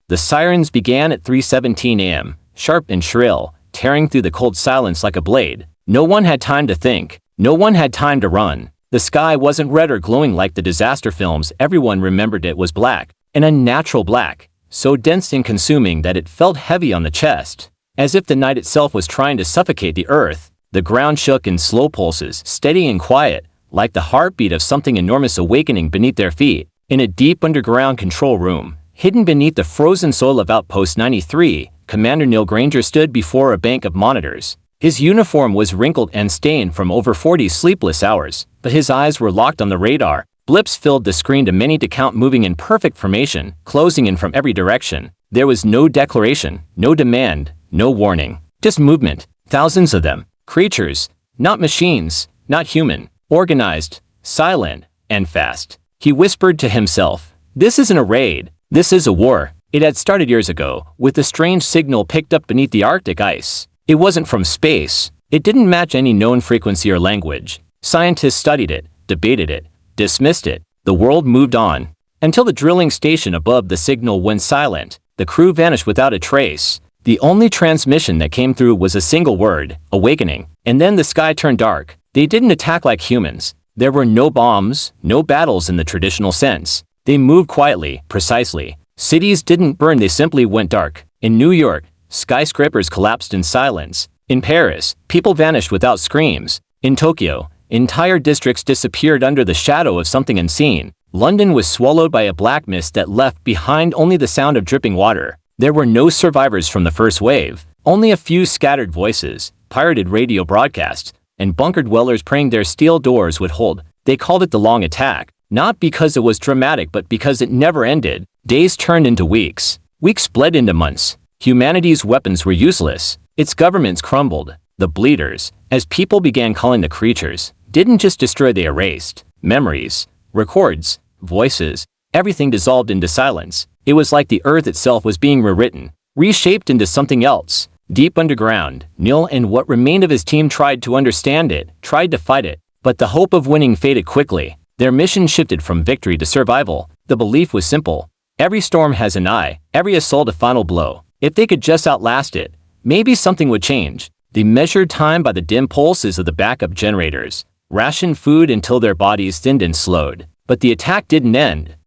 The sirens began at 3:17 a.m., sharp and shrill, tearing through the cold silence like a blade. No one had time to think. No one had time to run. The sky wasn't red or glowing like the disaster films. Everyone remembered it was black, an unnatural black, so dense and consuming that it felt heavy on the chest, as if the night itself was trying to suffocate the earth. The ground shook in slow pulses, steady and quiet, like the heartbeat of something enormous awakening beneath their feet. In a deep underground control room, hidden beneath the frozen soil of Outpost 93, Commander Neil Granger stood before a bank of monitors. His uniform was wrinkled and stained from over 40 sleepless hours, but his eyes were locked on the radar. Blips filled the screen, too many to count, moving in perfect formation, closing in from every direction. There was no declaration, no demand, no warning. Just movement, thousands of them. Creatures, not machines, not human. Organized, silent, and fast. He whispered to himself, "This isn't a raid. This is a war." It had started years ago, with the strange signal picked up beneath the Arctic ice. It wasn't from space. It didn't match any known frequency or language. Scientists studied it, debated it, dismissed it. The world moved on, until the drilling station above the signal went silent. The crew vanished without a trace. The only transmission that came through was a single word, awakening. And then the sky turned dark. They didn't attack like humans. There were no bombs, no battles in the traditional sense. They moved quietly, precisely. Cities didn't burn, they simply went dark. In New York, skyscrapers collapsed in silence. In Paris, people vanished without screams. In Tokyo, entire districts disappeared under the shadow of something unseen. London was swallowed by a black mist that left behind only the sound of dripping water. There were no survivors from the first wave, only a few scattered voices, pirated radio broadcasts, and bunker dwellers praying their steel doors would hold. They called it the Long Attack, not because it was dramatic but because it never ended. Days turned into weeks. Weeks bled into months. Humanity's weapons were useless. Its governments crumbled. The bleeders, as people began calling the creatures, didn't just destroy, they erased. Memories, records, voices, everything dissolved into silence. It was like the earth itself was being rewritten, reshaped into something else. Deep underground, Neil and what remained of his team tried to understand it, tried to fight it, but the hope of winning faded quickly. Their mission shifted from victory to survival. The belief was simple. Every storm has an eye, every assault a final blow. If they could just outlast it, maybe something would change. They measured time by the dim pulses of the backup generators, rationed food until their bodies thinned and slowed. But the attack didn't end.